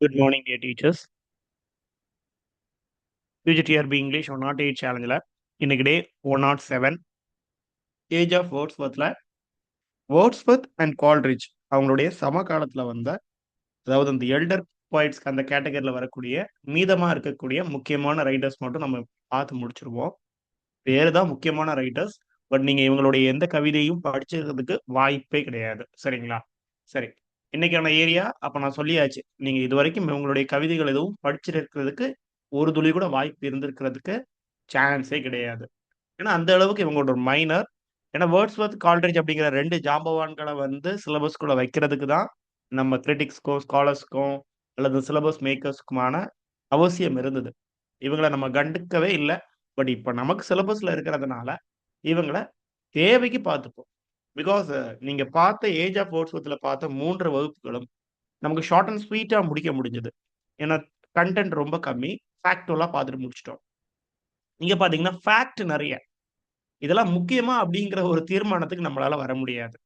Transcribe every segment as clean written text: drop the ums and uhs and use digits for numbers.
Good morning, dear teachers. UGTRB English 108 சேலஞ்சில் இன்னைக்கு டே 107 age of வேர்ட்ஸ்வர்த்தில் Wordsworth and கால்ட்ரிட்ஜ் அவங்களுடைய சமகாலத்தில் வந்த அதாவது அந்த எல்டர் பாய்ட்ஸ் அந்த கேட்டகரியில் வரக்கூடிய மீதமாக இருக்கக்கூடிய முக்கியமான ரைட்டர்ஸ் மட்டும் நம்ம பார்த்து முடிச்சிருவோம். பேர் தான் முக்கியமான ரைட்டர்ஸ். பட் நீங்கள் இவங்களுடைய எந்த கவிதையும் படிச்சிருக்கிறதுக்கு வாய்ப்பே கிடையாது. சரிங்களா? சரி. இன்னைக்கான ஏரியா அப்போ நான் சொல்லியாச்சு. நீங்கள் இது வரைக்கும் இவங்களுடைய கவிதைகள் எதுவும் படிச்சிருக்கிறதுக்கு ஒரு துளி கூட வாய்ப்பு இருந்திருக்கிறதுக்கு சான்ஸே கிடையாது. ஏன்னா அந்த அளவுக்கு இவங்களோட ஒரு மைனர். ஏன்னா வேர்ட்ஸ்வர்த் கால்ட்ரிட்ஜ் அப்படிங்கிற ரெண்டு ஜாம்பவான்களை வந்து சிலபஸ்குள்ள வைக்கிறதுக்கு தான் நம்ம கிரிட்டிக்ஸ்க்கும் ஸ்காலர்ஸ்க்கும் அல்லது சிலபஸ் மேக்கர்ஸ்க்குமான அவசியம் இருந்தது. இவங்களை நம்ம கண்டுக்கவே இல்லை. பட் இப்போ நமக்கு சிலபஸ்ல இருக்கிறதுனால இவங்கள தேவைக்கு பார்த்துப்போம். பிகாஸ் நீங்க பார்த்த ஏஜ் ஆஃப் வேர்ட்ஸ்வர்த்தில் பார்த்த 3 வகுப்புகளும் நமக்கு ஷார்ட் அண்ட் ஸ்வீட்டா முடிக்க முடிஞ்சது. ஏன்னா கண்டென்ட் ரொம்ப கம்மி, ஃபேக்டுவலா பார்த்துட்டு முடிச்சிட்டோம். இங்க பார்த்தீங்கன்னா ஃபேக்ட் நிறைய. இதெல்லாம் முக்கியமா அப்படிங்கிற ஒரு தீர்மானத்துக்கு நம்மளால வர முடியாது.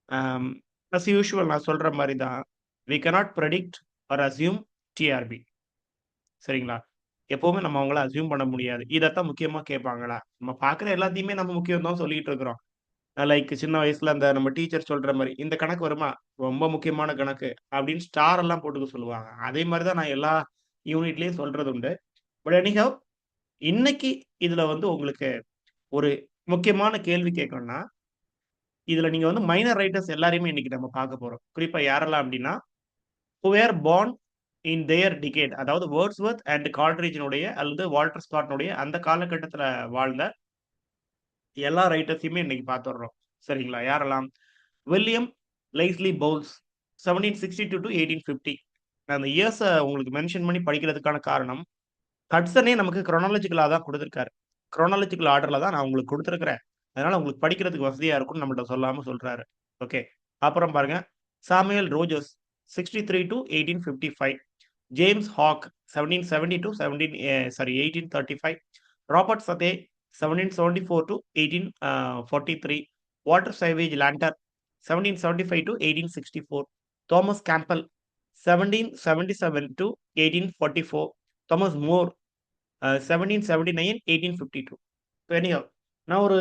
ஆம், அஸ் யூசுவல் நான் சொல்ற மாரி தான். We cannot predict or assume TRP. சரிங்களா? எப்பவுமே நம்ம அவங்கள அஸ்யூம் பண்ண முடியாது. இதத்தான் முக்கியமா கேட்பாங்களா? நம்ம பார்க்குற எல்லாத்தையுமே நம்ம முக்கியம் தான் சொல்லிட்டு இருக்கிறோம். லைக் சின்ன வயசுல அந்த நம்ம டீச்சர் சொல்ற மாரி, "இந்த கணக்கு வருமா? ரொம்ப முக்கியமான கணக்கு." அப்படின்னு ஸ்டார் எல்லாம் போட்டுக்க சொல்லுவாங்க. அதே மாரி தான் நான் எல்லா யூனிட்லயும் சொல்றது உண்டு. பட் எனிஹவ் இன்னைக்கு இதுல வந்து உங்களுக்கு ஒரு முக்கியமான கேள்வி கேட்கணும்னா, இதுல நீங்க வந்து மைனர் ரைட்டர்ஸ் எல்லாரையுமே இன்னைக்கு நம்ம பார்க்க போறோம். குறிப்பா யாரெல்லாம் அப்படின்னா, who were born in their decade. அதாவது வேர்ட்ஸ்வொர்த் அண்ட் கால்ட்ரிட்ஜ்னுடைய அல்லது வால்டர் ஸ்காட்னுடைய அந்த காலகட்டத்துல வாழ்ந்த எல்லா ரைட்டர்ஸையுமே இன்னைக்கு பார்த்துடுறோம். சரிங்களா? யாரெல்லாம்? William Lisle Bowles 1762 to 1850. நான் அந்த இயர்ஸ உங்களுக்கு மென்ஷன் பண்ணி படிக்கிறதுக்கான காரணம், ஹட்சனே நமக்கு குரோனாலஜிக்கலா தான் குடுத்திருக்காரு. குரோனாலஜிக்கல் ஆர்டர்ல தான் நான் உங்களுக்கு குடுத்திருக்கிறேன். அதனால உங்களுக்கு படிக்கிறதுக்கு வசதியா இருக்கும்னு நம்மள்ட்ட சொல்லாம சொல்றாரு. ஓகே. அப்புறம் பாருங்க, Samuel Rogers 63 to 1855. James Hogg 1770 to 1835. Robert Southey 1774 to 1843. Walter Savage Landor 1775 to 1864. Thomas Campbell 1777 to 1844. Thomas Moore 1779, 1852. Anyhow நான் ஒரு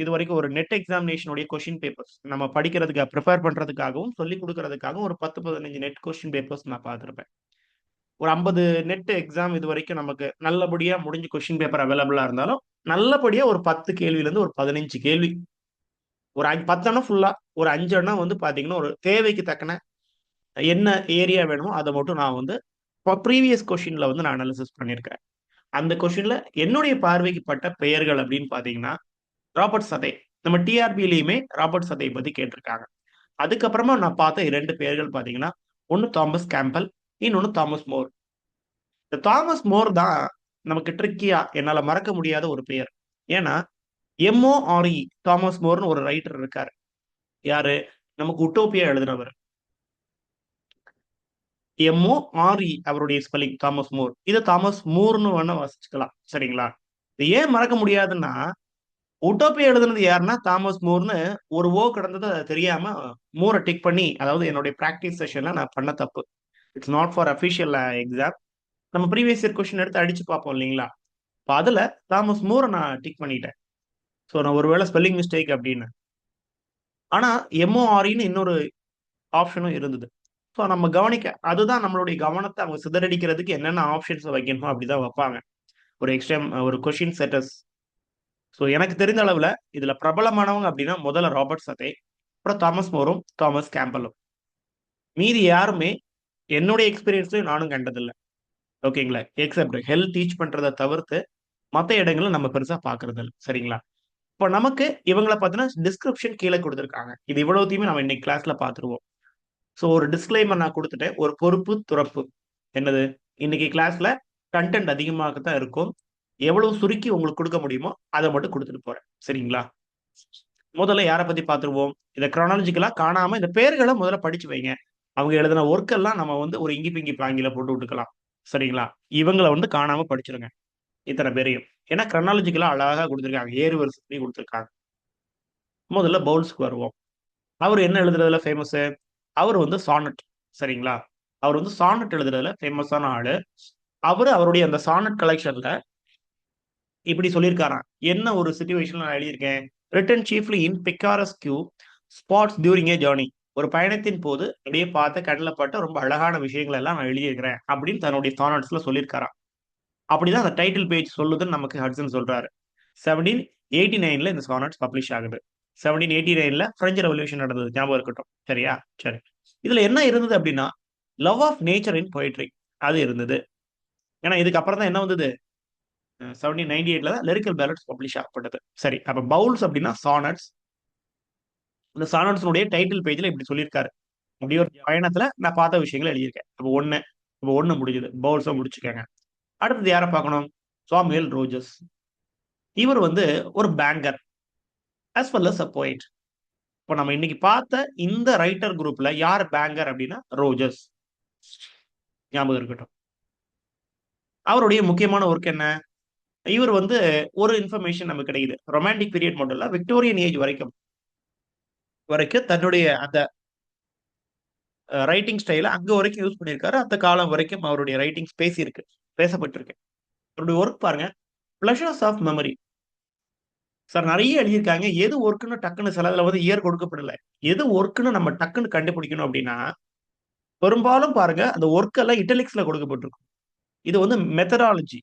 இது வரைக்கும் ஒரு நெட் எக்ஸாமினேஷனுடைய கொஸ்டின் பேப்பர்ஸ் நம்ம படிக்கிறதுக்கு ப்ரிப்பேர் பண்றதுக்காகவும் சொல்லிக் கொடுக்கறதுக்காகவும் ஒரு 10, 15 நெட் கொஸ்டின் பேப்பர்ஸ் நான் பார்த்துருப்பேன். ஒரு 50 நெட் எக்ஸாம் இது வரைக்கும் நமக்கு நல்லபடியா முடிஞ்சு கொஸ்டின் பேப்பர் அவைலபிளா இருந்தாலும் நல்லபடியா ஒரு 10 கேள்வியில இருந்து ஒரு 15 கேள்வி, ஒரு 10 அண்ணா ஃபுல்லா, ஒரு 5 அண்ணா வந்து பாத்தீங்கன்னா ஒரு தேவைக்கு தக்கன என்ன ஏரியா வேணுமோ அதை மட்டும் நான் வந்து ப்ரீவியஸ் கொஸ்டின்ல வந்து நான் அனாலிசிஸ் பண்ணியிருக்கேன். அந்த கொஸ்டின்ல என்னுடைய பார்வைக்கு பட்ட பெயர்கள் அப்படின்னு பாத்தீங்கன்னா ராபர்ட் சதே. நம்ம டிஆர்பிலையுமே ராபர்ட் சதை பத்தி கேட்டிருக்காங்க. அதுக்கப்புறமா நான் பார்த்த 2 பெயர்கள் பாத்தீங்கன்னா, ஒன்னு தாமஸ் கேம்பல், இன்னொன்னு தாமஸ் மோர். இந்த தாமஸ் மோர் தான் நமக்கு ட்ரிக்கியா என்னால மறக்க முடியாத ஒரு பெயர். ஏன்னா எம்ஓஆர்இ தாமஸ் மோர்னு ஒரு ரைட்டர் இருக்காரு. யாரு? நமக்கு உட்டோப்பியா எழுதினவர். எம்ஓஆர்இ அவருடைய ஸ்பெல்லிங் தாமஸ் மோர். இதை தாமஸ் மூர்னு வேணா வாசிச்சுக்கலாம். சரிங்களா? இது ஏன் மறக்க முடியாதுன்னா, உட்டோப்பியா எழுதுனது யாருன்னா தாமஸ் மூர்னு ஒரு கிடந்தது அது தெரியாம மூரை டிக் பண்ணி, அதாவது என்னுடைய பிராக்டிஸ் செஷன்ல நான் பண்ண தப்பு. It's not for official exam. நம்ம ப்ரீவியஸ் இயர் கொஸ்டின் எடுத்து அடிச்சு பார்ப்போம் இல்லைங்களா? இப்போ அதுல தாமஸ் மூரை நான் டிக் பண்ணிட்டேன். ஸோ நான் ஒருவேளை ஸ்பெல்லிங் மிஸ்டேக் அப்படின்னு. ஆனா எம்ஓஆர்இன்னு இன்னொரு ஆப்ஷனும் இருந்தது. ஸோ நம்ம கவனிக்க அதுதான் நம்மளுடைய கவனத்தை அவங்க சிதறடிக்கிறதுக்கு என்னென்ன ஆப்ஷன்ஸ் வைக்கணுமோ அப்படிதான் வைப்பாங்க. ஒரு எக்ஸ்ட்ரீம் ஒரு கொஸ்டின் செட்டர்ஸ். ஸோ எனக்கு தெரிந்த அளவுல இதுல பிரபலமானவங்க அப்படின்னா முதல்ல ராபர்ட் சதே, அப்புறம் தாமஸ் மோரும் தாமஸ் கேம்பலும். மீதி யாருமே என்னுடைய எக்ஸ்பீரியன்ஸ்லயும் நானும் கண்டதில்ல. ஓகேங்களா? எக்ஸப்ட் ஹெல்த் டீச் பண்றதை தவிர்த்து மத்த இடங்கள்ல நம்ம பெருசா பாக்குறது இல்ல. சரிங்களா? இப்போ நமக்கு இவங்கள பார்த்தீங்கன்னா டிஸ்கிரிப்ஷன் கீழே கொடுத்துருக்காங்க. இது இவ்வளவுத்தையுமே நம்ம இன்னைக்கு கிளாஸ்ல பார்த்துருவோம். ஸோ ஒரு டிஸ்க்ளைமர் நான் கொடுத்துட்டேன். ஒரு பொறுப்பு துறப்பு. என்னது? இன்னைக்கு கிளாஸ்ல கண்டென்ட் அதிகமாக தான் இருக்கும். எவ்வளவு சுருக்கி உங்களுக்கு கொடுக்க முடியுமோ அதை மட்டும் கொடுத்துட்டு போறேன். சரிங்களா? முதல்ல யாரை பத்தி பார்த்துருவோம். இதை கிரானாலஜிக்கலா காணாம இந்த பேர்களை முதல்ல படிச்சு வைங்க. அவங்க எழுதின ஒர்க் எல்லாம் நம்ம வந்து ஒரு இங்கி பிங்கி பிளாங்கில போட்டு விட்டுக்கலாம். சரிங்களா? இவங்கள வந்து காணாம படிச்சிருங்க. இத்தனை பேரையும். ஏன்னா கிரானாலஜிக்கலா அழகா கொடுத்துருக்காங்க. ஏறு வரிசை கொடுத்துருக்காங்க. முதல்ல பவுல்ஸ்க்கு வருவோம். அவர் என்ன எழுதுறதுல ஃபேமஸ்? அவர் வந்து சானட். சரிங்களா? அவர் வந்து சானட் எழுதுறதுல ஃபேமஸான ஆளு. அவருடைய அந்த சானட் கலெக்ஷன்ல இப்படி சொல்லியிருக்காராம். என்ன ஒரு சிச்சுவேஷன்ல நான் எழுதியிருக்கேன். ரிட்டன் சீஃப்லி இன் பிக்காரஸ்கியூ ஸ்பாட்ஸ் டியூரிங் ஏ ஜர்னி. ஒரு பயணத்தின் போது அப்படியே பார்த்த கண்ணில் பட்ட ரொம்ப அழகான விஷயங்கள் எல்லாம் நான் எழுதியிருக்கிறேன் அப்படின்னு தன்னுடைய சானட்ஸ்ல சொல்லியிருக்காராம். அப்படிதான் அந்த டைட்டில் பேஜ் சொல்லுதுன்னு நமக்கு ஹட்சன் சொல்றாரு. 1789 இந்த சானட்ஸ் பப்ளிஷ் ஆகுது. 1789 பிரெஞ்சு ரெவல்யூஷன் நடந்தது, ஞாபகம் இருக்கட்டும். சரியா? சரி. இதுல என்ன இருந்தது அப்படின்னா, love of nature in poetry அது இருந்தது. ஏன்னா இதுக்கு அப்புறம் தான் என்ன வந்தது, 1798 தான் லிரிக்கல் பேலட்ஸ் பப்ளிஷ் ஆகப்பட்டது. சரி, அப்ப பவுல்ஸ் அப்படின்னா சானட்ஸ். இந்த சானட்ஸ்னுடைய டைட்டில் பேஜ்ல இப்படி சொல்லியிருக்காரு. அப்படி ஒரு பயணத்துல நான் பார்த்த விஷயங்களை எழுதியிருக்கேன். இப்போ ஒண்ணு முடிஞ்சது, பவுல்ஸை முடிச்சுக்கோங்க. அடுத்தது யாரை பார்க்கணும்? Samuel Rogers. இவர் வந்து ஒரு banker as well as a poet. இப்போ நம்ம இன்னைக்கு பார்த்த இந்த ரைட்டர் குரூப்ல யார் பேங்கர் அப்படின்னா ரோஜர்ஸ், ஞாபகம் இருக்கட்டும். அவருடைய முக்கியமான ஒர்க் என்ன? இவர் வந்து ஒரு இன்ஃபர்மேஷன் நமக்கு கிடைக்குது. ரொமான்டிக் பீரியட் மட்டும் இல்ல, விக்டோரியன் ஏஜ் வரைக்கும் வரைக்கும் தன்னுடைய அந்த ரைட்டிங் ஸ்டைல அங்க வரைக்கும் யூஸ் பண்ணியிருக்காரு. அந்த காலம் வரைக்கும் அவருடைய ரைட்டிங்ஸ் பேசப்பட்டிருக்கு. அவருடைய ஒர்க் பாருங்க, பிளஷர்ஸ் ஆஃப் மெமரி. சார் நிறைய எழுதியிருக்காங்க. எது ஒர்க்குன்னு டக்குன்னு சிலதுல வந்து இயர் கொடுக்கப்படல. எது ஒர்க்குன்னு நம்ம டக்குன்னு கண்டுபிடிக்கணும் அப்படின்னா, பெரும்பாலும் பாருங்க அந்த ஒர்க் எல்லாம் இட்டலிக்ஸ்ல கொடுக்கப்பட்டிருக்கும். இது வந்து மெத்தடாலஜி.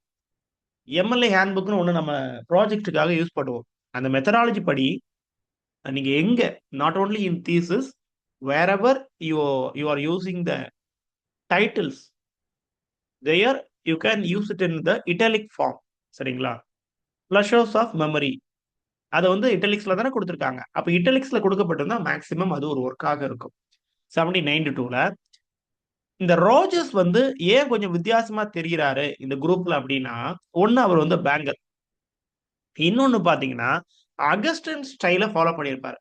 எம்எல்ஏ ஹேண்ட்புக்னு ஒண்ணு நம்ம ப்ராஜெக்ட்டுக்காக யூஸ் பண்ணுவோம். அந்த மெத்தடாலஜி படி நீங்க எங்க not only in thesis, wherever you you are using the titles, there you can use it in the italic form. சரிங்களா? பிளஷர்ஸ் ஆஃப் மெமரி அதை வந்து இட்டலிக்ஸ்ல தானே கொடுத்துருக்காங்க. அப்ப இட்டலிக்ஸ்ல கொடுக்கப்பட்டிருந்தா மேக்சிமம் அது ஒரு ஒர்க்காக இருக்கும். 1792ல இந்த ரோஜர்ஸ் வந்து ஏன் கொஞ்சம் வித்தியாசமா தெரிகிறாரு இந்த குரூப்ல அப்படின்னா, ஒண்ணு அவர் வந்து பேங்கர், இன்னொன்னு பாத்தீங்கன்னா அகஸ்டின் ஸ்டைல ஃபாலோ பண்ணியிருப்பாரு.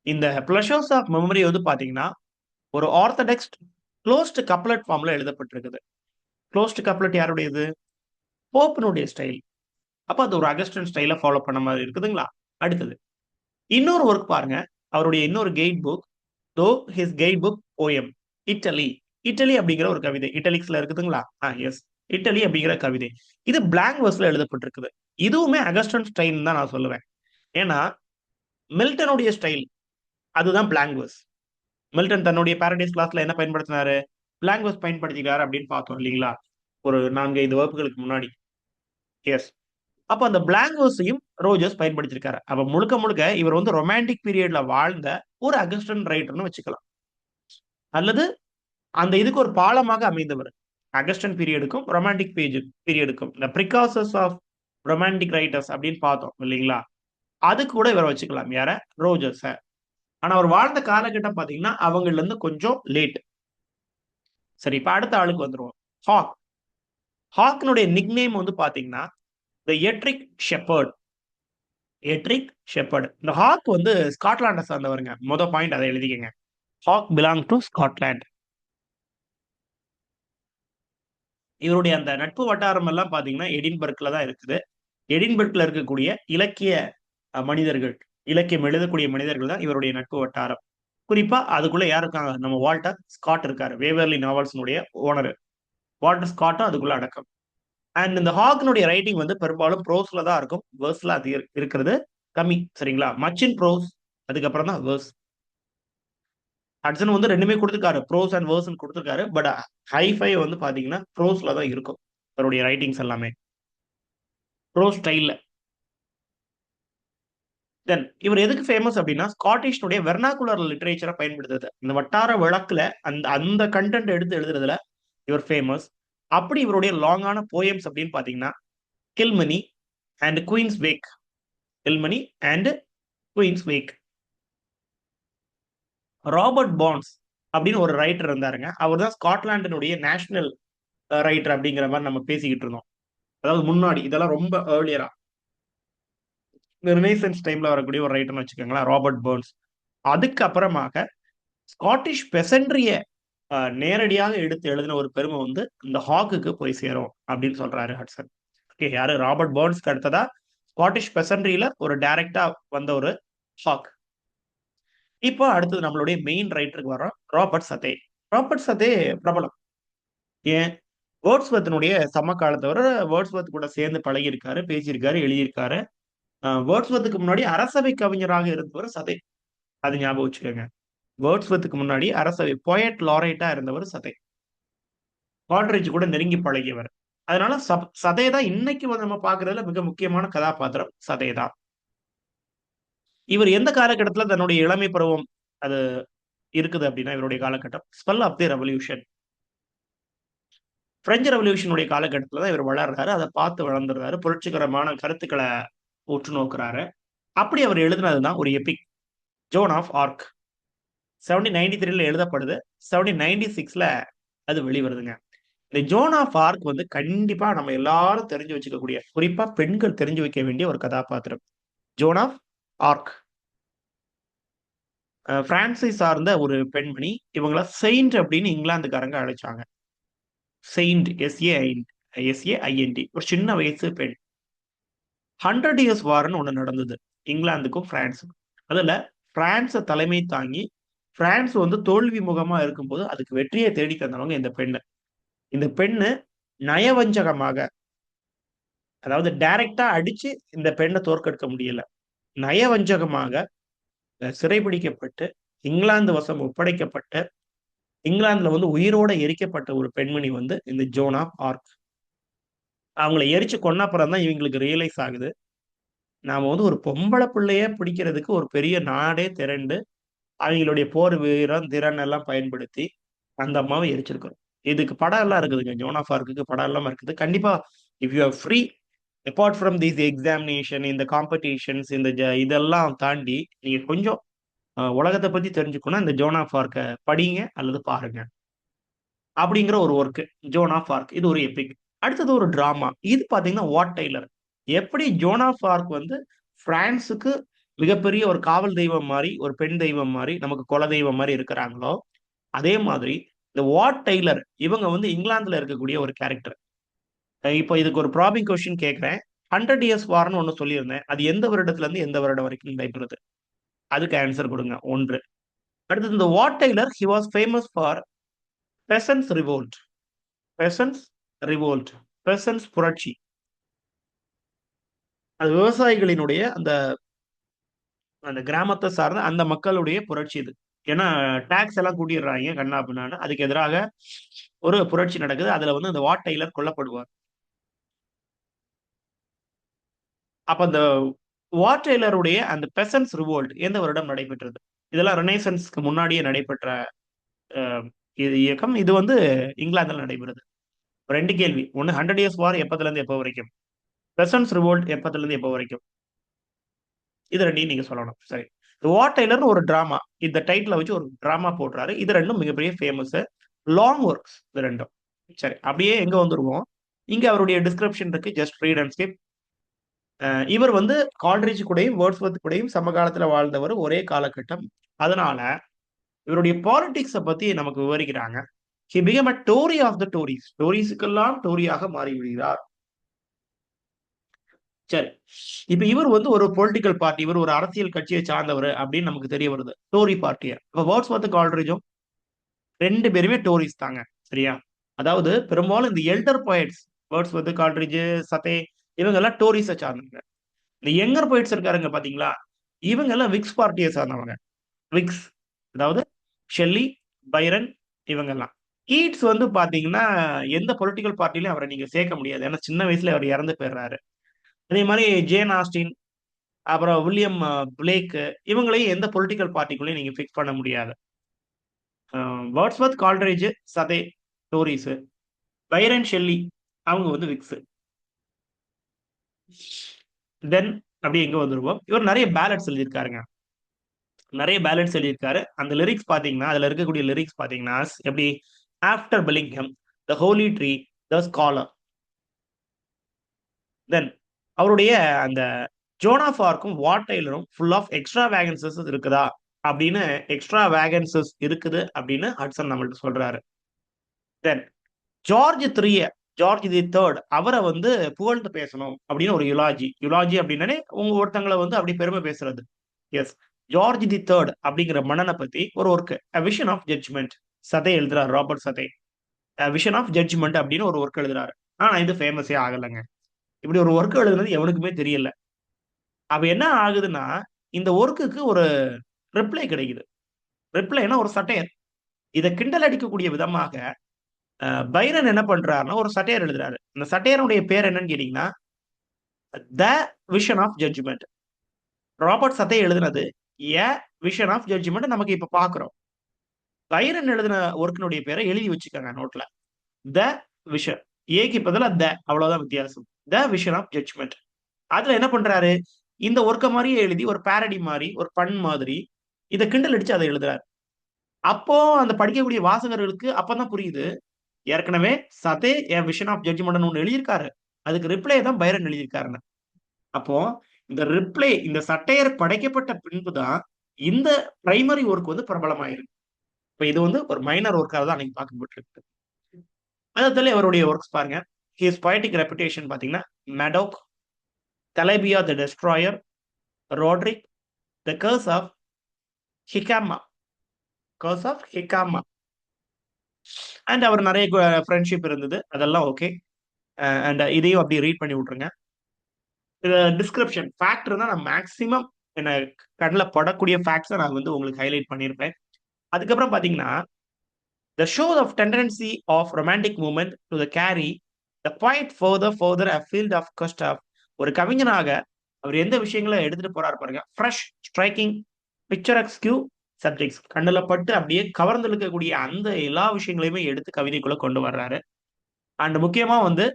இந்த பிளஷர்ஸ் ஆஃப் மெமரி வந்து பாத்தீங்கன்னா ஒரு ஆர்த்தடாக்ஸ் க்ளோஸ்ட் கப்லெட் ஃபார்ம்ல எழுதப்பட்டிருக்குது. க்ளோஸ்ட் கப்லெட் யாருடையது? போப்பினுடைய ஸ்டைல். அப்ப அது ஒரு அகஸ்டின் ஸ்டைல ஃபாலோ பண்ண மாதிரி இருக்குதுங்களா? அடுத்தது இன்னொரு ஒர்க் பாருங்க, அவருடைய இன்னொரு கைட் புக், தோ his guide book poem idli. Idli அப்படிங்கிற ஒரு கவிதை இட்டலிக்ஸ்ல இருக்குதுங்களா? எஸ், இட்டலி அப்படிங்கிற கவிதை. இது பிளாங்க் வெர்ஸ்ல எழுதப்பட்டிருக்குது. இதுவுமே அகஸ்டன் ஸ்டைல் தான் நான் சொல்லுவேன். ஏன்னா மில்டனுடைய ஸ்டைல் அதுதான் பிளாங்க் வெர்ஸ். மில்டன் தன்னுடைய பாரடைஸ் கிளாஸ்ல என்ன பயன்படுத்தினாரு? பிளாங்க் வெர்ஸ் பயன்படுத்திக்கிறாரு அப்படின்னு பார்த்தோம் இல்லைங்களா? ஒரு 4-5 வகுப்புகளுக்கு முன்னாடி. எஸ். அப்ப அந்த பிளாங்க் வெர்ஸையும் ரோஜர்ஸ் பயன்படுத்தியிருக்காரு. அப்ப முழுக்க முழுக்க இவர் வந்து ரொமான்டிக் பீரியட்ல வாழ்ந்த ஒரு அகஸ்டன் ரைட்டர்னு வச்சுக்கலாம். அல்லது அந்த இதுக்கு ஒரு பாலமாக அமைந்தவர். அகஸ்டன் பீரியடுக்கும் ரொமான்டிக் பீரியடுக்கும் இந்த பிரிகாசஸ் ஆஃப் ரொமான்டிக் ரைட்டர்ஸ் அப்படின்னு பார்த்தோம் இல்லைங்களா? அது கூட இவரை வச்சுக்கலாம். யார? ரோஜர்ஸ. ஆனா அவர் வாழ்ந்த காலகட்டம் பாத்தீங்கன்னா அவங்கல இருந்து கொஞ்சம் லேட். சரி, இப்ப அடுத்த ஆளுக்கு வந்துருவோம். ஹாக். ஹாக்னுடைய நிக் நேம் வந்து பாத்தீங்கன்னா the Ettrick Shepherd. Ettrick Shepherd. இந்த ஹாக் வந்து ஸ்காட்லாண்டை சார்ந்தவருங்க. பாயிண்ட் அதை எழுதிக்கங்க. Hogg belong to Scotland. இவருடைய அந்த நட்பு வட்டாரம் எல்லாம் பாத்தீங்கன்னா எடின்பர்க்ல தான் இருக்குது. எடின்பர்க்ல இருக்கக்கூடிய இலக்கிய மனிதர்கள், இலக்கியம் எழுதக்கூடிய மனிதர்கள் தான் இவருடைய நட்பு வட்டாரம். குறிப்பா அதுக்குள்ள யார் இருக்காங்க? நம்ம வால்டர் ஸ்காட் இருக்காரு. வேவர்லி நாவல்ஸ்னுடைய ஓனர் வால்டர் ஸ்காட்டும் அதுக்குள்ள அடக்கம். அண்ட் இந்த ஹாக்னுடைய ரைட்டிங் வந்து பெரும்பாலும் ப்ரோஸ்ல தான் இருக்கும். வேர்ஸ்ல அது இருக்கிறது கம்மி. சரிங்களா? மச் இன் ப்ரோஸ், அதுக்கப்புறம் தான் வேர்ஸ். ஹட்சன் வந்து ரெண்டுமே கொடுத்துருக்காரு, ப்ரோஸ் அண்ட் வேர்ஸ் கொடுத்துருக்காரு. பட் ஹைஃபை வந்து பாத்தீங்கன்னா ப்ரோஸ்ல தான் இருக்கும் அவருடைய ரைட்டிங்ஸ் எல்லாமே, ப்ரோஸ் ஸ்டைல்ல. தென் இவர் எதுக்கு ஃபேமஸ் அப்படின்னா ஸ்காட்டிஷ்னுடைய வெர்னாகுலர் லிட்டரேச்சரை பயன்படுத்துறது, இந்த வட்டார வழக்குல அந்த அந்த கண்டென்ட் எடுத்து எழுதுறதுல இவர் ஃபேமஸ். அப்படி இவருடைய லாங்கான போயம்ஸ் அப்படின்னு பாத்தீங்கன்னா Kilmeny and Queen's Wake. Kilmeny and Queen's Wake. Robert Burns அப்படின்னு ஒரு ரைட்டர் இருந்தாருங்க. அவர் தான் ஸ்காட்லாண்டினுடைய நேஷனல் ரைட்டர் அப்படிங்கிற மாதிரி நம்ம பேசிக்கிட்டு இருந்தோம். அதாவது முன்னாடி இதெல்லாம் ரொம்ப ஏர்லியரா இந்த ரினைசன்ஸ் டைம்ல வரக்கூடிய ஒரு ரைட்டர்னு வச்சுக்கோங்களேன், ராபர்ட் பர்ன்ஸ். அதுக்கு அப்புறமாக ஸ்காட்டிஷ் பெசன்ட்ரிய நேரடியாக எடுத்து எழுதின ஒரு பெருமை வந்து இந்த ஹாக்குக்கு போய் சேரும் அப்படின்னு சொல்றாரு ஹட்சன். ஓகே, யாரு? ராபர்ட் பர்ன்ஸ்க்கு அடுத்ததா ஸ்காட்டிஷ் பெசன்ட்ரியில ஒரு டைரக்டா வந்த ஒரு ஹாக். இப்போ அடுத்தது நம்மளுடைய மெயின் ரைட்டருக்கு வரோம், ராபர்ட் சதே. ராபர்ட் சதே பிரபலம். ஏன்? வேர்ட்ஸ்வர்த்தினுடைய சமகாலத்தவர். வேர்ட்ஸ்வர்த் கூட சேர்ந்து பழகியிருக்காரு, பேசியிருக்காரு, எழுதியிருக்காரு. வேர்ட்ஸ்வர்த்துக்கு முன்னாடி அரசவை கவிஞராக இருந்தவர் சதே. அது ஞாபகம் வச்சுக்கோங்க. வேர்ட்ஸ்வர்த்துக்கு முன்னாடி அரசவை போயட் லாரேட்டா இருந்தவர் சதே. கால்ட்ரிட்ஜ் கூட நெருங்கி பழகியவர். அதனால சதே தான் இன்னைக்கு வந்து நம்ம பார்க்கறதுல மிக முக்கியமான கதாபாத்திரம் சதே தான். இவர் எந்த காலகட்டத்துல தன்னுடைய இளமை பருவம் அது இருக்குது அப்படின்னா, இவருடைய காலகட்டம் spell of the revolution. French ரெவல்யூஷனுடைய காலகட்டத்துல தான் இவர் வளர்றாரு. அதை பார்த்து வளர்ந்துடுறாரு. புரட்சிகரமான கருத்துக்களை உற்று நோக்குறாரு. அப்படி அவர் எழுதினதுதான் ஒரு எபிக், ஜோன் ஆஃப் ஆர்க். 1793 எழுதப்படுது. 1796 அது வெளிவருதுங்க. இந்த ஜோன் ஆஃப் ஆர்க் வந்து கண்டிப்பா நம்ம எல்லாரும் தெரிஞ்சு வச்சுக்கக்கூடிய, குறிப்பா பெண்கள் தெரிஞ்சு வைக்க வேண்டிய ஒரு கதாபாத்திரம். ஜோன் ஆஃப் ஆர்க் பிரான்சை சார்ந்த ஒரு பெண்மணி. இவங்கள செயின்ட் அப்படின்னு இங்கிலாந்துக்காரங்க அழைச்சாங்க. செயின்ட், SAINT, ஒரு சின்ன வயசு பெண். 100 இயர்ஸ் வார்னு ஒண்ணு நடந்தது இங்கிலாந்துக்கும் பிரான்ஸுக்கும். அதுல பிரான்ஸை தலைமை தாங்கி பிரான்ஸ் வந்து தோல்வி முகமா இருக்கும்போது அதுக்கு வெற்றியை தேடி தந்தவங்க இந்த பெண்ணு. இந்த பெண்ணு நயவஞ்சகமாக, அதாவது டைரக்டா அடிச்சு இந்த பெண்ணை தோற்கடிக்க முடியல. நயவஞ்சகமாக சிறைபிடிக்கப்பட்டு இங்கிலாந்து வசம் ஒப்படைக்கப்பட்ட, இங்கிலாந்துல வந்து உயிரோட எரிக்கப்பட்ட ஒரு பெண்மணி வந்து இந்த ஜோன் ஆஃப் ஆர்க். அவங்களை எரிச்சு கொன்ன அப்புறம் தான் இவங்களுக்கு ரியலைஸ் ஆகுது, நாம வந்து ஒரு பொம்பளை பிள்ளைய பிடிக்கிறதுக்கு ஒரு பெரிய நாடே திரண்டு அவங்களுடைய போர் வீரம் திறன் எல்லாம் பயன்படுத்தி அந்த அம்மாவை எரிச்சிருக்கிறோம். இதுக்கு படம் எல்லாம் இருக்குதுங்க. ஜோன் ஆஃப் ஆர்க்குக்கு படம் எல்லாம் இருக்குது. கண்டிப்பா if you are free apart from this examination, இந்த காம்படிஷன்ஸ், இந்த இதெல்லாம் தாண்டி நீங்க கொஞ்சம் உலகத்தை பத்தி தெரிஞ்சுக்கணும், இந்த ஜோன் ஆஃப் ஆர்க்கை படிங்க அல்லது பாருங்க. அப்படிங்கிற ஒரு ஒர்க் ஜோன் ஆஃப் ஆர்க். இது ஒரு எபிக். அடுத்தது ஒரு டிராமா. இது பாத்தீங்கன்னா வாட் டெய்லர். எப்படி ஜோன் ஆஃப் ஆர்க் வந்து பிரான்ஸுக்கு மிகப்பெரிய ஒரு காவல் தெய்வம் மாதிரி, ஒரு பெண் தெய்வம் மாதிரி, நமக்கு குல தெய்வம் மாதிரி இருக்கிறாங்களோ, அதே மாதிரி இந்த வாட் டெய்லர் இவங்க வந்து இங்கிலாந்துல இருக்கக்கூடிய ஒரு கேரக்டர். இப்போ இதுக்கு ஒரு ப்ராபிங் கொஸ்டின் கேட்கிறேன். 100 இயர்ஸ் வார்னு ஒண்ணு சொல்லியிருந்தேன். அது எந்த வருடத்துல இருந்து எந்த வருடம் வரைக்கும் நடைபெறுது? அதுக்கு ஆன்சர் கொடுங்க. ஒன்று. அடுத்தது இந்த Wat Tyler he was famous for peasants revolt. Peasants revolt, peasants புரட்சி. அது விவசாயிகளினுடைய அந்த அந்த கிராமத்தை சார்ந்த அந்த மக்களுடைய புரட்சி இது. ஏன்னா டாக்ஸ் எல்லாம் கூட்டிடுறாங்க கண்ணா பின்னான்னு. அதுக்கு எதிராக ஒரு புரட்சி நடக்குது. அதுல வந்து அந்த வாட் டெய்லர் கொல்லப்படுவார். அப்ப அந்த வாட் டெய்லருடைய அந்த பெசன்ஸ் ரிவோல்ட் எந்த வருடம் நடைபெற்றது? இதெல்லாம் ரெனேசன்ஸ்க்கு முன்னாடியே நடைபெற்ற இது இயக்கம். இது வந்து இங்கிலாந்துல நடைபெறுது. 2 கேள்வி. ஒன்னு 100 இயர்ஸ் வார் எப்பத்துல இருந்து எப்போ வரைக்கும்? பெசன்ஸ் ரிவோல்ட் எப்பத்துல இருந்து எப்போ வரைக்கும்? இது ரெண்டையும் நீங்க சொல்லணும். சரி. வாட் டெய்லர்னு ஒரு டிராமா. இந்த டைட்டில வச்சு ஒரு டிராமா போடுறாரு. இது ரெண்டும் மிகப்பெரிய ஃபேமஸ். லாங் ஒர்க்ஸ் இது ரெண்டும். சரி. அப்படியே எங்க வந்துருவோம்? இங்க அவருடைய டிஸ்கிரிப்ஷன் இருக்கு. Just read and skip. இவர் வந்து கால்ட்ரிட்ஜ் கூடயும் வேர்ட்ஸ்வொர்த் கூடயும் சமகாலத்துல வாழ்ந்தவர். ஒரே காலகட்டம். அதனால இவருடைய பாலிடிக்ஸ பத்தி நமக்கு விவரிக்கிறாங்க. He become a Tory of the Tories. டோரிஸுக்கெல்லாம் டோரியாக மாறிவிடுகிறார். சரி. இப்ப இவர் வந்து ஒரு பொலிட்டிக்கல் பார்ட்டி, இவர் ஒரு அரசியல் கட்சியை சார்ந்தவர் அப்படின்னு நமக்கு தெரிய வருது. டோரி பார்ட்டிய. இப்ப வேர்ட்ஸ்வொர்த் கால்ட்ரிட்ஜும் 2 பேருமே டோரிஸ் தாங்க. சரியா? அதாவது பெரும்பாலும் இந்த எல்டர் போயட்ஸ் வேர்ட்ஸ்வொர்த், கால்ட்ரிட்ஜ், சதே இவங்க எல்லாம் டோரிஸ சார்ந்தவங்க. இந்த யங்கர் போயட்ஸ் இருக்காருங்க பாத்தீங்களா? இவங்க எல்லாம் விக்ஸ் பார்ட்டியை சார்ந்தவங்க. விக்ஸ், அதாவது ஷெல்லி, பைரன் இவங்க எல்லாம். கீட்ஸ் வந்து பாத்தீங்கன்னா எந்த பொலிட்டிக்கல் பார்ட்டிலையும் அவரை நீங்க சேர்க்க முடியாது. ஏன்னா சின்ன வயசுல அவர் இறந்து போயிடுறாரு. அதே மாதிரி ஜேன் ஆஸ்டின், அப்புறம் வில்லியம் பிளேக் இவங்களையும் எந்த பொலிட்டிக்கல் பார்ட்டிக்குள்ளேயும் நீங்க ஃபிக்ஸ் பண்ண முடியாது. வேர்ட்ஸ்வொர்த், கால்ட்ரிட்ஜ், சதே டோரிஸ், பைரன், ஷெல்லி அவங்க வந்து விக்ஸ். தென் அப்படியே எங்க வந்துருவோம்? இவர் நிறைய பேலட்ஸ் எழுதியிருக்காருங்க. நிறைய பேலட்ஸ் எழுதியிருக்காரு. அந்த லிரிக்ஸ் பாத்தீங்கன்னா, அதுல இருக்கக்கூடிய லிரிக்ஸ் பாத்தீங்கன்னா எப்படி? After Blenheim, the Holly Tree, the Scholar. Then அவருடைய அந்த ஜோன் ஆஃப் ஆர்க்கும் வாட் டெய்லரும் ஃபுல் ஆஃப் எக்ஸ்ட்ரா வேகன்சஸ் இருக்குதா அப்படின்னு, எக்ஸ்ட்ரா வேகன்சஸ் இருக்குது அப்படின்னு ஹட்சன் நம்மள்ட்ட சொல்றாரு. Then George three, George the third அவரை வந்து புகழ்ந்து பேசணும் அப்படின்னு ஒரு யுலாஜி. யுலாஜி அப்படின்னாலே உங்க ஒருத்தங்களை வந்து அப்படி பெருமை பேசுறது. எஸ், ஜார்ஜ் தி தேர்ட் அப்படிங்கிற மன்னனை பத்தி ஒரு ஒர்க், விஷன் ஆஃப் ஜட்ஜ்மெண்ட், சதே எழுதுறாரு, ராபர்ட் சதே. விஷன் ஆஃப் ஜட்ஜ்மெண்ட் அப்படின்னு ஒரு ஒர்க் எழுதுறாரு. ஆனா இது ஃபேமஸே ஆகலைங்க. இப்படி ஒரு ஒர்க் எழுதுனது எவனுக்குமே தெரியல. அப்ப என்ன ஆகுதுன்னா, இந்த ஒர்க்குக்கு ஒரு ரிப்ளை கிடைக்குது. ரிப்ளைனா ஒரு சட்டையர். இத கிண்டல் அடிக்கக்கூடிய விதமாக பைரன் என்ன பண்றாருன்னா, ஒரு சட்டையர் எழுதுறாரு. அந்த சட்டையருடைய பேர் என்னன்னு கேட்டீங்கன்னா, the vision of judgment. Robert Southey எழுதுனது எ விஷன் ஆஃப் ஜட்ஜ்மெண்ட் நமக்கு இப்ப பார்க்கிறோம். பைரன் எழுதின ஒர்க்கினுடைய பேரை எழுதி வச்சுக்கோங்க நோட்ல. The vision. ஏக்கு பதிலா த, அவ்வளவுதான் வித்தியாசம். The vision of judgment. அதுல என்ன பண்றாரு, இந்த ஒர்க்க மாரியே எழுதி ஒரு பேரடி மாரி, ஒரு பண் மாதிரி இத கிண்டல் அடிச்சு அத எழுதுறாரு. அப்போ அந்த படிக்கக்கூடிய வாசகர்களுக்கு அப்பதான் புரியுது. ஏற்கனவே சதே எ விஷன் ஆஃப் ஜட்ஜ்மெண்ட்னு ஒண்ணு எழுதியிருக்காரு. அதுக்கு ரிப்ளை தான் பைரன் எழுதியிருக்காருன்னு. அப்போ இந்த ரிப்ளை, இந்த சட்டையர் படைக்கப்பட்ட பின்பு தான் இந்த பிரைமரி ஒர்க் வந்து பிரபலமாயிருக்கு. இப்ப இது வந்து ஒரு மைனர் ஒர்க்கா தான் அன்னைக்கு பார்க்கப்பட்டிருக்கு. அத தள்ளி அவருடைய ஒர்க்ஸ் பாருங்க. ஹிஸ் பொயட்டிக் ரெபுடேஷன் பார்த்தீங்கன்னா, Madoc, Thalaba the Destroyer, Roderick, the Curse of Kehama, Curse of Kehama. And அவர் நெறைய ஃப்ரெண்ட்ஷிப் இருந்தது. அதெல்லாம் ஓகே. அண்ட் இதையும் அப்படியே ரீட் பண்ணி விட்டுருங்க. டிஸ்கிரிப்ஷன் ஃபேக்ட் இருந்தா நான் மேக்ஸிமம் என்ன கண்ல படக்கூடிய ஃபேக்ட்ஸ நான் வந்து உங்களுக்கு ஹைலைட் பண்ணியிருப்பேன். அதுக்கப்புறம் பார்த்தீங்கன்னா, the show of tendency of romantic movement to the carry the poet further afield of Gustav. ஒரு கவிஞனாக அவர் எந்த விஷயங்கள எடுத்துட்டு போறாரு பாருங்க. Fresh, striking, picturesque subjects. கண்ணுல பட்டு அப்படியே கவர்ந்து இழுக்கக்கூடிய அந்த எல்லா விஷயங்களையுமே எடுத்து கவிதைக்குள்ள கொண்டு வர்றாரு. அண்ட் முக்கியமா வந்து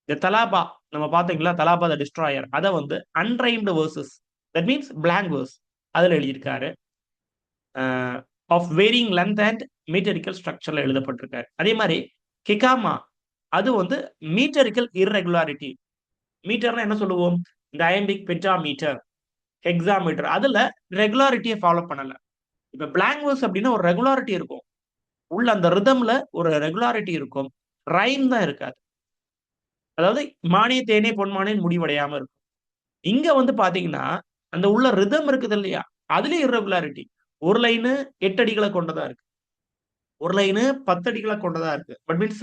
இந்த தலாபா நம்ம பார்த்தீங்களா, தலாபா த டிஸ்ட்ராயர் அத வந்து unrhymed verses, that means blank verse அதுல எழுதியிருக்காரு. Of varying length and metrical ஸ்ட்ரக்சர்ல எழுதப்பட்டிருக்காரு. அதே மாதிரி கிகாமா அது வந்து மீட்டரிக்கல் இர்ரெகுலாரிட்டி. மீட்டர்னா என்ன சொல்லுவோம்? இந்த அயம்பிக் பென்டாமீட்டர், ஹெக்ஸாமீட்டர் அதுல ரெகுலாரிட்டியை ஃபாலோ பண்ணல. இப்ப பிளாங்க் வெர்ஸ் அப்படின்னா ஒரு ரெகுலாரிட்டி இருக்கும். உள்ள அந்த ரிதம்ல ஒரு ரெகுலாரிட்டி இருக்கும். ரைம் தான் இருக்காது. அதாவது மானே தேனே பொன்மானேன்னு முடிவடையாம இருக்கும். இங்க வந்து பாத்தீங்கன்னா, அந்த உள்ள ரிதம் இருக்குது இல்லையா? அதுலயும் இர்ரெகுலாரிட்டி. ஒரு லைனு 8 அடிகள கொண்டதா இருக்கு. ஒரு லைனு 10 அடிகள கொண்டதா இருக்கு. பட் மீன்ஸ்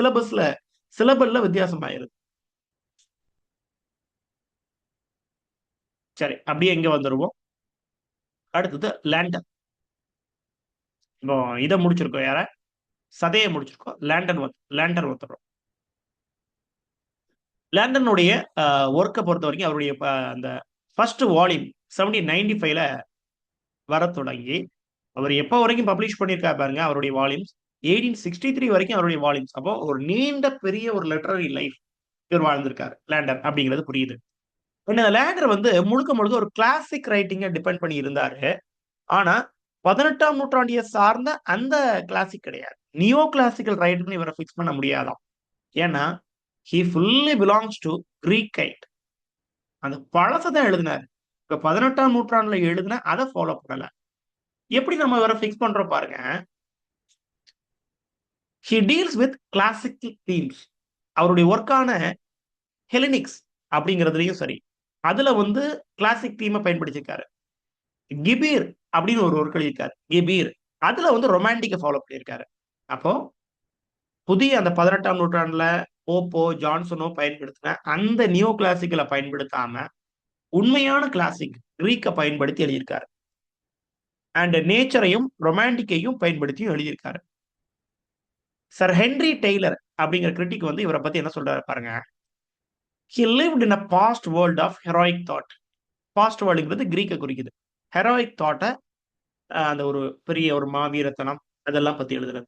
சிலபல்ல வித்தியாசமாயிருது. சரி, அப்படியே இங்க வந்துருவோம். அடுத்தது லேண்டன். இப்போ இத முடிச்சிருக்கோம் யார? சதைய முடிச்சிருக்கோம். லேண்டன் வந்துரும். லேண்டனுடைய ஒர்க்க பொறுத்தவரைக்கும் அவருடைய அந்த ஃபர்ஸ்ட் வால்யூம் 1795ல வரத் தொடங்கி, அவர் எப்ப வரைக்கும் பப்ளிஷ் பண்ணியிருக்காரு பாருங்க அவருடைய வால்யூம்ஸ். 1863 வரைக்கும் அவருடைய வால்யூம்ஸ். அப்போ ஒரு நீண்ட பெரிய ஒரு லிட்டரரி லைஃப் இவர் வாழ்ந்திருக்காரு. லேண்டர் அப்படிங்கிறது புரியுது. இந்த லேண்டர் வந்து முழுக்க முழுக்க ஒரு கிளாசிக் ரைட்டிங்க டிபெண்ட் பண்ணி இருந்தாரு. ஆனா 18ஆம் நூற்றாண்டிய சார்ந்த அந்த கிளாசிக் கிடையாது. நியோ கிளாசிக்கல் ரைட்டர்ன்னு இவர பிக்ஸ் பண்ண முடியாதாம். ஏன்னா, he fully belongs to Greek kind. அந்த பழச தான் எழுதினாரு. இப்ப 18ஆம் நூற்றாண்டுல எழுதின அத ஃபாலோ பண்ணல. எப்படி நம்ம இவர பிக்ஸ் பண்றோம் பாருங்க. He deals with classic themes. அவருடைய ஒர்க்கான ஹெலனிக்ஸ் அப்படிங்கிறதுலயும் சரி. அதுல வந்து கிளாசிக் தீம பயன்படுத்தியிருக்காரு. கிபீர் அப்படின்னு ஒரு ஒர்க் எழுதியிருக்காரு. கிபீர். அதுல வந்து ரொமான்டிக்க ஃபாலோ பண்ணியிருக்காரு. அப்போ புதிய அந்த 18ஆம் நூற்றாண்டுல போப்போ, ஜான்சனோ பயன்படுத்தின அந்த நியோ கிளாசிக்கல பயன்படுத்தாம, உண்மையான கிளாசிக் கிரீக்க பயன்படுத்தி எழுதியிருக்காரு. அண்ட் நேச்சரையும், ரொமான்டிக்கையும் பயன்படுத்தியும் எழுதியிருக்காரு. சர் ஹென்றி டெய்லர் அப்படிங்கிற கிரிட்டிக் வந்து இவர பத்தி என்ன சொல்றாரு பாருங்க. He lived in a past world of heroic thought. Past வேர்ல்டுங்கிறது கிரீக்க குறிக்குது. ஹெரோயிக் தாட்ட அந்த ஒரு பெரிய ஒரு மாவீரத்தனம் அதெல்லாம் பத்தி எழுதுறது.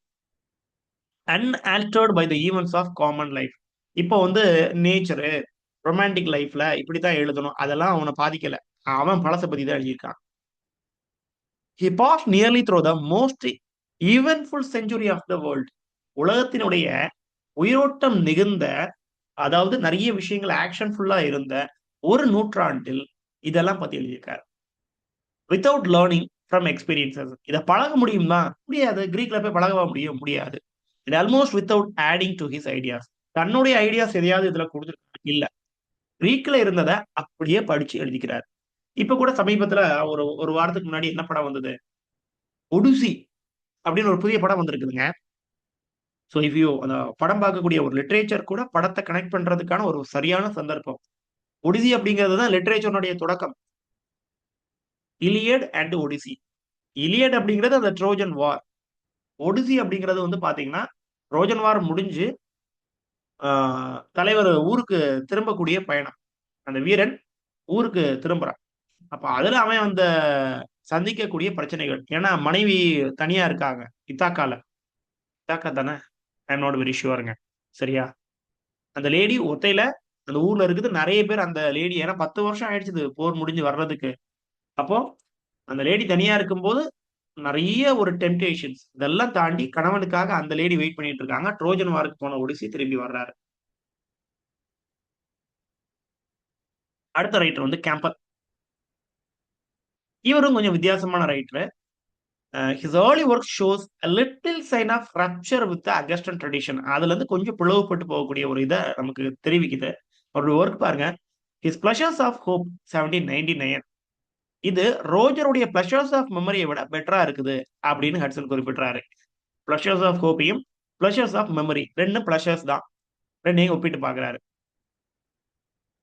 Unaltered by the events of common life. இப்போ வந்து நேச்சரு, ரொமான்டிக் லைஃப்ல இப்படித்தான் எழுதணும். அதெல்லாம் அவன பாதிக்கல. அவன் பழச பத்தி தான் எழுதியிருக்கான். He passed nearly through the most eventful century of the world. உலகத்தினுடைய உயிரோட்டம் மிகுந்த, அதாவது நிறைய விஷயங்கள் ஆக்ஷன் ஃபுல்லா இருந்த ஒரு நூற்றாண்டில் இதெல்லாம் பத்தி எழுதியிருக்காரு. Without learning from experiences. இத பழக முடியுமா? முடியாது. கிரீக்ல போய் பழகவா முடியும்? முடியாது. And almost without adding to his ideas. தன்னுடைய ஐடியாஸ் எதையாவது இதுல குடுத்துருக்காரா? இல்ல. கிரீக்ல இருந்தத அப்படியே படிச்சு எழுதிக்கிறார். இப்ப கூட சமீபத்துல ஒரு ஒரு வாரத்துக்கு முன்னாடி என்ன படம் வந்தது? ஒடுசி அப்படின்னு ஒரு புதிய படம் வந்திருக்குதுங்க. ஸோ இஃப் யூ அந்த படம் பார்க்கக்கூடிய ஒரு லிட்ரேச்சர் கூட படத்த கனெக்ட் பண்றதுக்கான ஒரு சரியான சந்தர்ப்பம். ஒடிசி அப்படிங்கிறது தான் லிட்ரேச்சருடைய தொடக்கம். Eliot and Odissi. இலியட் அப்படிங்கிறது அந்த ட்ரோஜன் வார். ஒடிசி அப்படிங்கிறது வந்து பாத்தீங்கன்னா, ட்ரோஜன் வார் முடிஞ்சு ஆ தலைவர் ஊருக்கு திரும்பக்கூடிய பயணம். அந்த வீரன் ஊருக்கு திரும்புறான். அப்ப அதுல அவன் அந்த சந்திக்கக்கூடிய பிரச்சனைகள். ஏன்னா மனைவி தனியா இருக்காங்க. இத்தாக்கால. இத்தாக்கா தானே? ஐ அம் நாட் வெரி ஷூர்ங்க. சரியா? அந்த லேடி ஒத்தையில அந்த ஊர்ல இருக்குது. நெறைய பேர் அந்த லேடி ஏன்னா 10 வருஷம் ஆயிடுச்சு இது போர் முடிஞ்சு வர்றதுக்கு. அப்போ அந்த லேடி தனியா இருக்கும்போது நெறைய ஒரு டெம்ப்டேஷன்ஸ் இதெல்லாம் தாண்டி கணவனுக்காக அந்த லேடி வெயிட் பண்ணிட்டு இருக்காங்க. ட்ரோஜன் வார்க்கு போன ஒடிசி திரும்பி வர்றாரு. அடுத்த ரைட்டர் வந்து கேம்பல். இவரும் கொஞ்சம் வித்தியாசமான writer. His early work shows a little sign of rupture with the Augustan tradition. அதுலருந்து கொஞ்சம் பிளவுபட்டு போகக்கூடிய ஒரு இத நமக்கு தெரிவிக்குது. அவருடைய ஒர்க் பாருங்க. ஹிஸ் பிளஷர்ஸ் ஆஃப் ஹோப் 1799 இது ரோஜருடைய பிளஷர்ஸ் ஆஃப் மெமரிய விட பெட்டரா இருக்குது அப்படின்னு ஹட்சன் குறிப்பிடுறாரு. பிளஷர்ஸ் ஆஃப் ஹோப்பையும் பிளஷர்ஸ் ஆஃப் மெமரி 2ம் பிளஷர்ஸ் தான். 2யும் ஒப்பிட்டு பார்க்கிறாரு.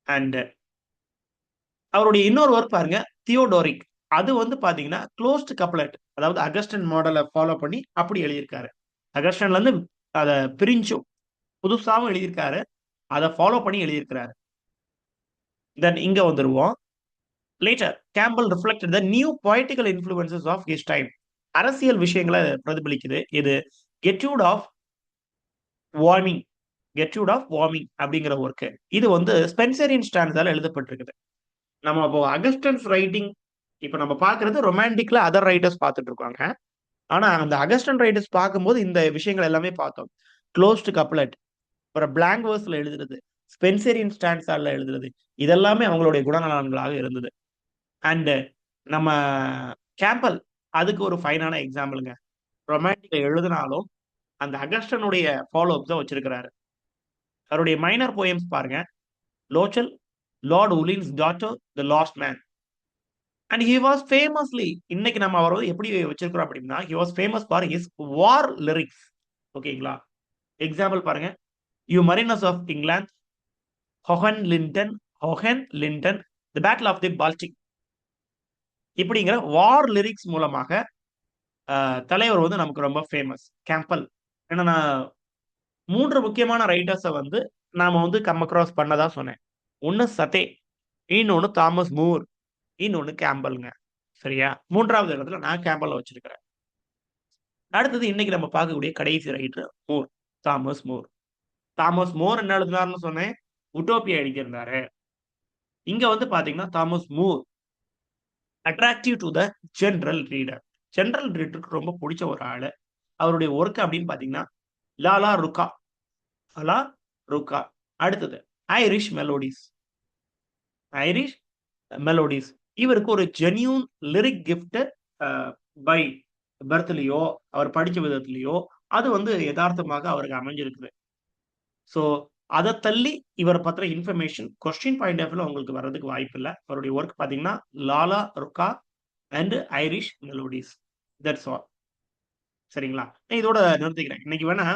அண்ட் அவருடைய இன்னொரு ஒர்க் பாருங்க தியோடோரிக். அது வந்து பாத்தீங்கன்னா க்ளோஸ்ட் கப்லெட் அதாவது அகஸ்டன் மாடலை ஃபாலோ பண்ணி அப்படி எழுதியிருக்காரு. அகஸ்டன்ல இருந்து அத பிரிஞ்சும் புதுசாவும் எழுதியிருக்காரு. அதை ஃபாலோ பண்ணி எழுதியிருக்கிறாரு. தென் இங்க வந்துருவோம். Later Campbell reflected the new poetical influences of his time. அரசியல் விஷயங்களை பிரதிபலிக்குது. இது கெட்யூட் ஆஃப் வார்மிங் கெட்யூட் ஆஃப் வார்மிங் அப்படிங்கிற ஒர்க். இது வந்து ஸ்பென்சரின் ஸ்டான்ஸால எழுதப்பட்டிருக்குது. நம்ம இப்போ அகஸ்டன்ஸ் ரைட்டிங் இப்ப நம்ம பாக்குறது ரொமான்டிக்ல அதர் ரைட்டர்ஸ் பார்த்துட்டு இருக்காங்க. ஆனா அந்த அகஸ்டன் ரைட்டர்ஸ் பார்க்கும்போது இந்த விஷயங்கள் எல்லாமே பார்த்தோம். க்ளோஸ்ட் கப்லெட், ஒரு பிளாங்க் வேர்ஸ்ல எழுதுறது, ஸ்பென்சரின் ஸ்டான்ஸால எழுதுறது, இதெல்லாமே அவங்களுடைய குணநலன்களாக இருந்தது. அண்ட் நம்ம கேம்பல் அதுக்கு ஒரு ஃபைனான எக்ஸாம்பிளுங்க. ரொமான்டிக்ல எழுதினாலும் அந்த அகஸ்டனுடைய ஃபாலோ அப் தான் வச்சிருக்கிறாரு. அவருடைய மைனர் போயம்ஸ் பாருங்க. Lochiel, lord Ullin's daughter, the last man. And he was famously இன்னைக்கு நம்ம அவரை வந்து எப்படி வச்சிருக்கிறோம் அப்படின்னா, he was famous for his war lyrics. ஓகேங்களா? எக்ஸாம்பிள் பாருங்க. You mariners of England, Hohenlinden, the battle of the Baltic இப்படிங்கிற வார் லிரிக்ஸ் மூலமாக தலைவர் வந்து நமக்கு ரொம்ப ஃபேமஸ். கேம்பல். ஏன்னா நான் 3 முக்கியமான ரைட்டர்ஸ வந்து நாம வந்து கம் அக்ராஸ் பண்ணதா சொன்னேன். ஒண்ணு சதே, இன்னொன்னு தாமஸ் மூர், இன்னொன்னு கேம்பல்ங்க. சரியா? 3வது இடத்துல நான் கேம்பல வச்சிருக்கிறேன். அடுத்தது இன்னைக்கு நம்ம பார்க்கக்கூடிய கடைசி writer Moore. Thomas Moore. Thomas Moore என்ன எழுதினார்னு சொன்னேன்? உட்டோப்பியா எழுதியிருந்தாரு. இங்க வந்து பாத்தீங்கன்னா Thomas Moore attractive to the general reader. General ரீடருக்கு ரொம்ப பிடிச்ச ஒரு ஆளு. அவருடைய ஒர்க் அப்படின்னு பாத்தீங்கன்னா லாலா ருக்கா. லாலா ருக்கா. அடுத்தது ஐரிஷ் மெலோடிஸ். Irish melodies. இவருக்கு ஒரு ஜென்யூன் லிரிக் கிஃப்ட் பை பர்த்லயோ அவர் படிச்ச விதத்திலயோ அது வந்து யதார்த்தமாக அவருக்கு அமைஞ்சிருக்குது. ஸோ அதை தள்ளி இவரை பத்திர இன்ஃபர்மேஷன் கொஸ்டின் பாயிண்ட் ஆஃப் வியூல உங்களுக்கு வர்றதுக்கு வாய்ப்பு இல்லை. அவருடைய ஒர்க் பார்த்தீங்கன்னா Lalla Rookh and Irish Melodies. That's all. சரிங்களா? நான் இதோட நிறுத்திக்கிறேன். இன்னைக்கு வேணா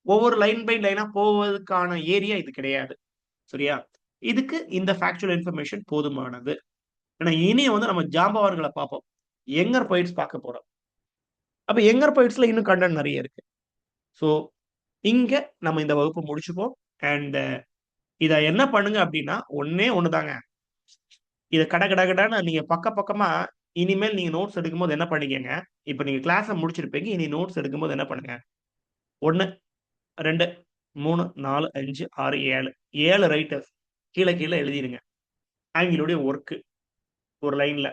ஒவ்வொரு லைன் பை லைனா போவதற்கான ஏரியா இது கிடையாது. சரியா? இதுக்கு இந்த ஃபேக்சுவல் இன்ஃபர்மேஷன் போதுமானது. ஏன்னா இனியும் வந்து நம்ம ஜாம்பவான்களை பார்ப்போம். யங்கர் போயிட்ஸ் பார்க்க போறோம். அப்ப யங்கர் போயிட்ஸ்ல இன்னும் கண்டென்ட் நிறைய இருக்கு. ஸோ இங்க நம்ம இந்த வகுப்பு முடிச்சுப்போம். அண்ட் இத என்ன பண்ணுங்க அப்படின்னா, ஒண்ணே ஒண்ணுதாங்க. இத கட கட கடன்னு நீங்க பக்கமா இனிமேல் நீங்க நோட்ஸ் எடுக்கும்போது என்ன பண்ணிக்கங்க, இப்ப நீங்க கிளாஸ முடிச்சிருப்பீங்க. இனி நோட்ஸ் எடுக்கும்போது என்ன பண்ணுங்க, 1, 2, 3, 4, 5, 6, 7 7 ரைட்டர்ஸ் கீழ கீழ எழுதிருங்க. அவங்களுடைய ஒர்க் ஒரு லைன்ல,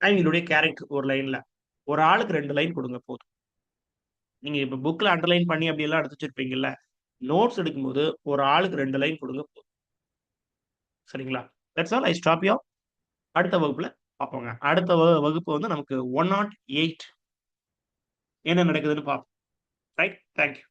அவங்களுடைய கேரக்டர் ஒரு லைன்ல. ஒரு ஆளுக்கு 2 லைன் குடுங்க போதும். நீங்க இப்ப புக்ல அண்டர்லைன் பண்ணி அப்படி எல்லாம் எடுத்து வச்சிருப்பீங்கல்ல, நோட்ஸ் எடுக்கும்போது ஒரு ஆளுக்கு 2 லைன் குடுங்க போதும். சரிங்களா? That's all. I stop here. அடுத்த வகுப்புல பார்ப்போங்க. அடுத்த வகுப்பு வந்து நமக்கு 108 என்ன நடக்குதுன்னு பார்ப்போம். ரைட்? Thank you.